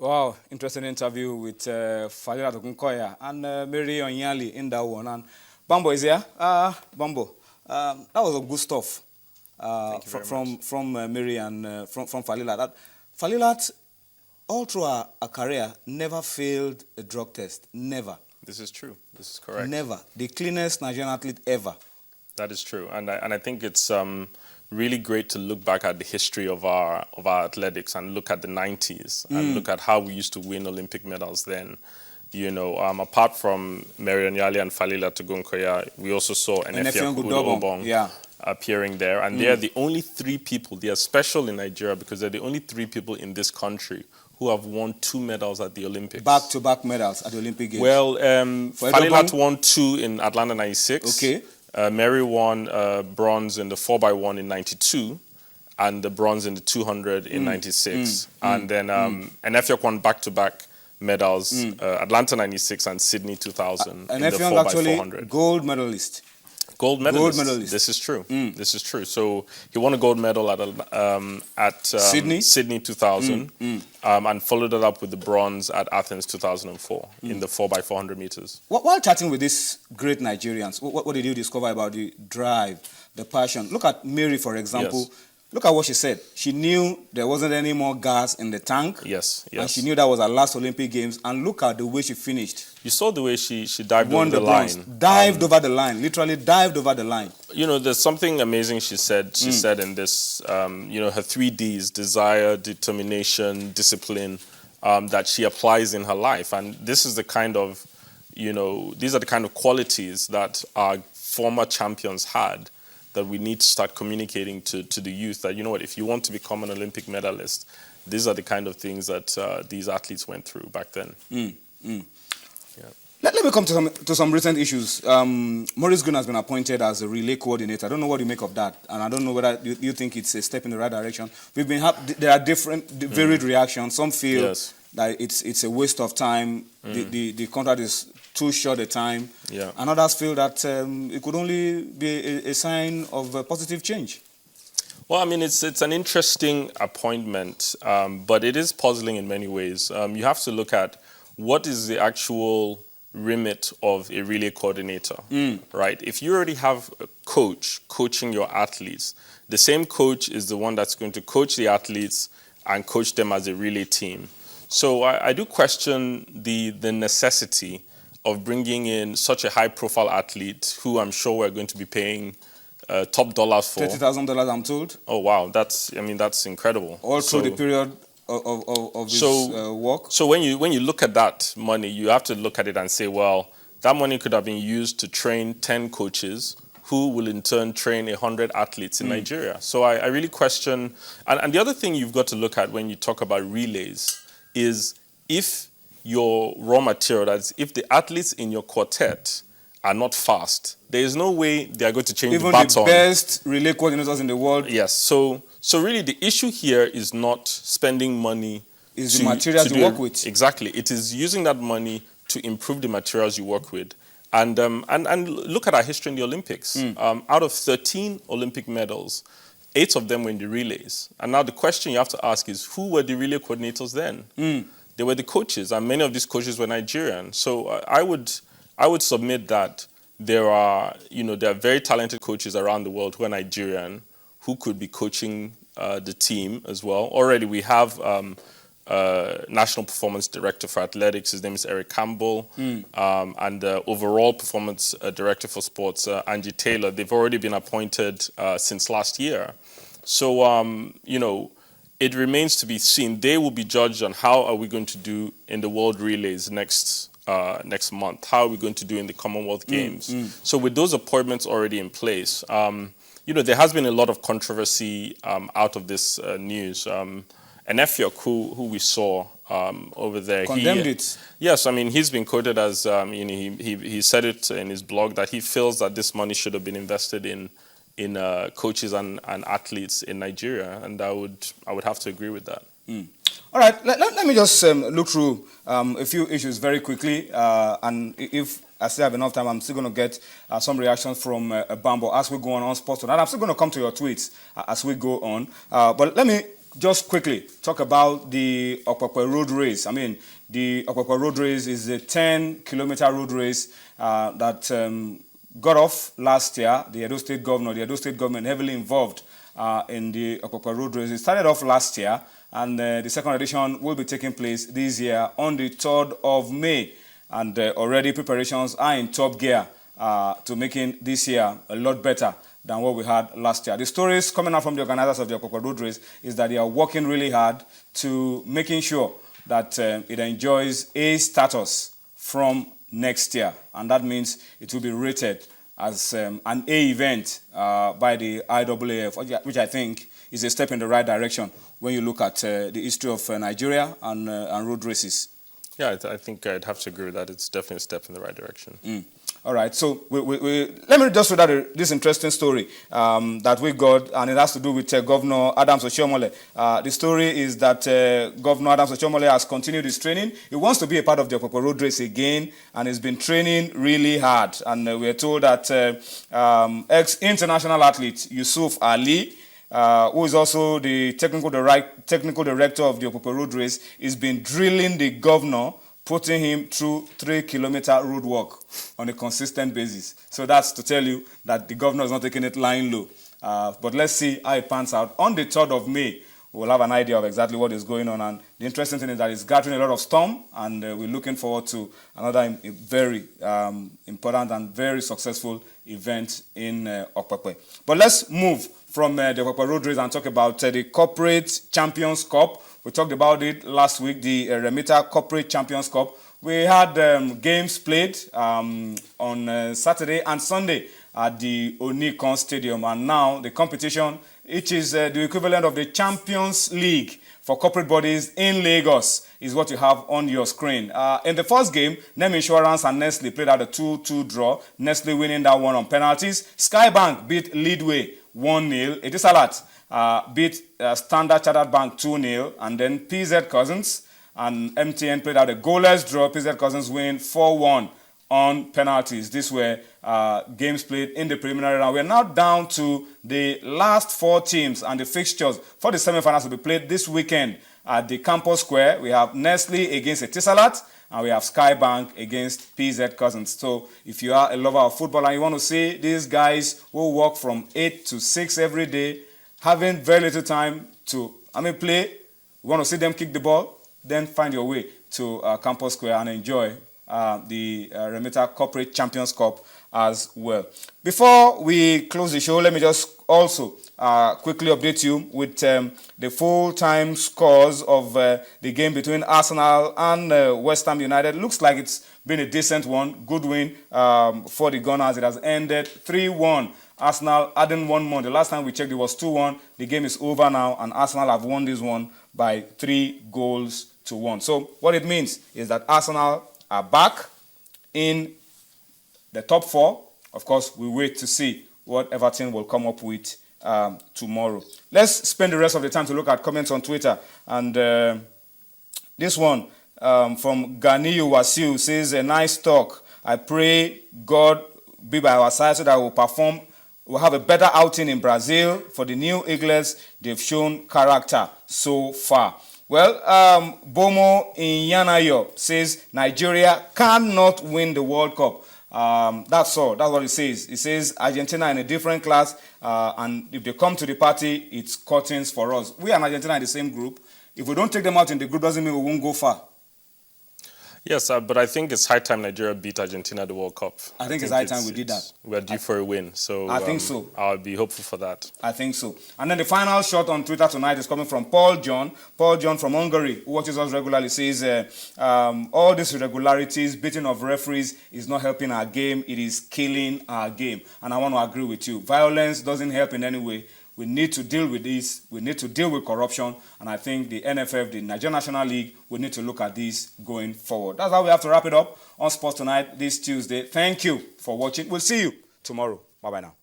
Wow, interesting interview with Falila Tokunkoya and Mary Onyali in that one. And Bambo is here. Bambo, that was a good stuff from Mary and from Falila. That Falila, all through her career, never failed a drug test. Never. This is true. This is correct. Never. The cleanest Nigerian athlete ever. That is true, and I think it's really great to look back at the history of our athletics and look at the 90s and look at how we used to win Olympic medals then. You know, apart from Mary Onyali and Falila Tokunkoya, we also saw Enefia Udobong appearing there, and they are the only three people. They are special in Nigeria because they're the only three people in this country who have won 2 medals at the Olympics. Back-to-back medals at the Olympic Games. Well, Falila won 2 in Atlanta 96. Okay. Mary won bronze in the 4x1 in 92 and the bronze in the 200 in 96. And then Enefia won back-to-back medals, Atlanta 96 and Sydney 2000 in the 4x400. Actually gold medalist. Gold medalist. This is true. This is true. So he won a gold medal at Sydney 2000 and followed it up with the bronze at Athens 2004 in the 4x400 meters. While chatting with these great Nigerians, what did you discover about the drive, the passion? Look at Mary, for example. Yes. Look at what she said. She knew there wasn't any more gas in the tank. Yes. And she knew that was her last Olympic Games. And look at the way she finished. You saw the way she dived over the line. Dived over the line. Literally dived over the line. You know, there's something amazing she said. She said in this, her 3 Ds, desire, determination, discipline, that she applies in her life. And this is the kind of, these are the kind of qualities that our former champions had, that we need to start communicating to the youth that, if you want to become an Olympic medalist, these are the kind of things that these athletes went through back then. Yeah. Let me come to some recent issues. Maurice Greene has been appointed as a relay coordinator. I don't know what you make of that, and I don't know whether you think it's a step in the right direction. There are varied reactions. Some feel that it's a waste of time. The contract is too short a time. Yeah. And others feel that it could only be a sign of a positive change. Well, I mean, it's an interesting appointment, but it is puzzling in many ways. You have to look at what is the actual remit of a relay coordinator, right? If you already have a coach coaching your athletes, the same coach is the one that's going to coach the athletes and coach them as a relay team. So I do question the necessity of bringing in such a high-profile athlete who I'm sure we're going to be paying top dollars for. $30,000, I'm told. Oh, wow. That's incredible. All through the period of his work. So when you look at that money, you have to look at it and say, well, that money could have been used to train 10 coaches who will in turn train 100 athletes in Nigeria. So I really question, and the other thing you've got to look at when you talk about relays is if your raw material, that's if the athletes in your quartet are not fast, there is no way they are going to change the baton. Even the best relay coordinators in the world. Yes. So really the issue here is not spending money. Is the materials you work with. Exactly. It is using that money to improve the materials you work with. And look at our history in the Olympics. Out of 13 Olympic medals, 8 of them were in the relays. And now the question you have to ask is, who were the relay coordinators then? They were the coaches, and many of these coaches were Nigerian. So I would submit that there are very talented coaches around the world who are Nigerian, who could be coaching the team as well. Already we have National Performance Director for Athletics. His name is Eric Campbell. And overall Performance Director for Sports, Angie Taylor. They've already been appointed since last year. So, it remains to be seen. They will be judged on how are we going to do in the World Relays next month. How are we going to do in the Commonwealth Games? So with those appointments already in place, there has been a lot of controversy out of this news. Enefia, who we saw over there, condemned it. Yes, I mean, he's been quoted as he said it in his blog that he feels that this money should have been invested in coaches and athletes in Nigeria, and I would have to agree with that. All right, let me just look through a few issues very quickly, and if I still have enough time, I'm still going to get some reactions from Bambo as we go on Sports Tonight. I'm still going to come to your tweets as we go on, but let me just quickly talk about the Okpekpe Road Race. I mean, the Okpekpe Road Race is a 10-kilometer road race that got off last year. The Edo State government heavily involved in the Okpekpe Road Race. It started off last year, and the second edition will be taking place this year on the 3rd of May. And already preparations are in top gear to making this year a lot better than what we had last year. The stories coming out from the organizers of the Okpekpe Road Race is that they are working really hard to making sure that it enjoys A status from next year. And that means it will be rated as an A event by the IAAF, which I think is a step in the right direction when you look at the history of Nigeria and road races. Yeah, I think I'd have to agree with that. It's definitely a step in the right direction. All right, so let me just read out this interesting story that we got, and it has to do with Governor Adams Oshiomhole. The story is that Governor Adams Oshiomhole has continued his training. He wants to be a part of the Okpekpe Road Race again, and he's been training really hard. And we're told that ex-international athlete Yusuf Ali, who is also the technical director of the Okpekpe Road Race, has been drilling the governor, putting him through 3-kilometer road walk on a consistent basis. So that's to tell you that the governor is not taking it lying low. But let's see how it pans out. On the 3rd of May, we'll have an idea of exactly what is going on. And the interesting thing is that it's gathering a lot of storm, and we're looking forward to another very important and very successful event in Okpekpe. But let's move from the Okpekpe Road Race and talk about the Corporate Champions Cup. We talked about it last week, the Remita Corporate Champions Cup. We had games played on Saturday and Sunday at the Onikon Stadium. And now the competition, which is the equivalent of the Champions League for corporate bodies in Lagos, is what you have on your screen. In the first game, Nem Insurance and Nestle played out a 2-2 draw. Nestle winning that one on penalties. Skybank beat Leadway 1-0. Etisalat beat Standard Chartered Bank 2-0. And then PZ Cousins and MTN played out a goalless draw. PZ Cousins winning 4-1 on penalties. These were games played in the preliminary round. We're now down to the last 4 teams, and the fixtures for the semi-finals will be played this weekend at the Campus Square. We have Nestle against Etisalat, and we have Skybank against PZ Cousins. So if you are a lover of football and you want to see these guys who work from 8 to 6 every day, having very little time to play, you want to see them kick the ball, then find your way to Campus Square and enjoy the Remita Corporate Champions Cup as well. Before we close the show, let me just also quickly update you with the full-time scores of the game between Arsenal and West Ham United. Looks like it's been a decent one. Good win for the Gunners. It has ended 3-1. Arsenal adding one more. The last time we checked, it was 2-1. The game is over now, and Arsenal have won this one by 3-1. So what it means is that Arsenal are back in the top 4. Of course, we wait to see what Everton will come up with tomorrow. Let's spend the rest of the time to look at comments on Twitter. And this one from Ganiyu Wasiu says, a nice talk. I pray God be by our side so that we'll have a better outing in Brazil. For the new Eagles, they've shown character so far. Well, Bomo Inyanayo says Nigeria cannot win the World Cup. That's all. That's what it says. It says Argentina in a different class, and if they come to the party, it's curtains for us. We and Argentina in the same group. If we don't take them out in the group, doesn't mean we won't go far. Yes, but I think it's high time Nigeria beat Argentina at the World Cup. I think it's high time we did that. We're due for a win, so I think so. I'll be hopeful for that. I think so. And then the final shot on Twitter tonight is coming from Paul John. Paul John from Hungary, who watches us regularly, says all these irregularities, beating of referees is not helping our game. It is killing our game. And I want to agree with you. Violence doesn't help in any way. We need to deal with this. We need to deal with corruption. And I think the NFF, the Nigerian National League, we need to look at this going forward. That's how we have to wrap it up on Sports Tonight this Tuesday. Thank you for watching. We'll see you tomorrow. Bye-bye now.